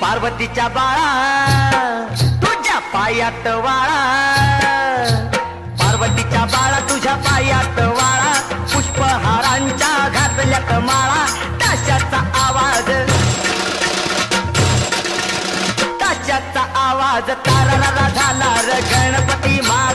पार्वतीच्या बाळा तुझ्या पायात वाळा, पार्वतीच्या बाळा तुझ्या पायात वाळा, पुष्पहारांच्या घातल्यात माळा, ताशाचा आवाज, ताशाचा आवाज ताराला झाला र गणपती मा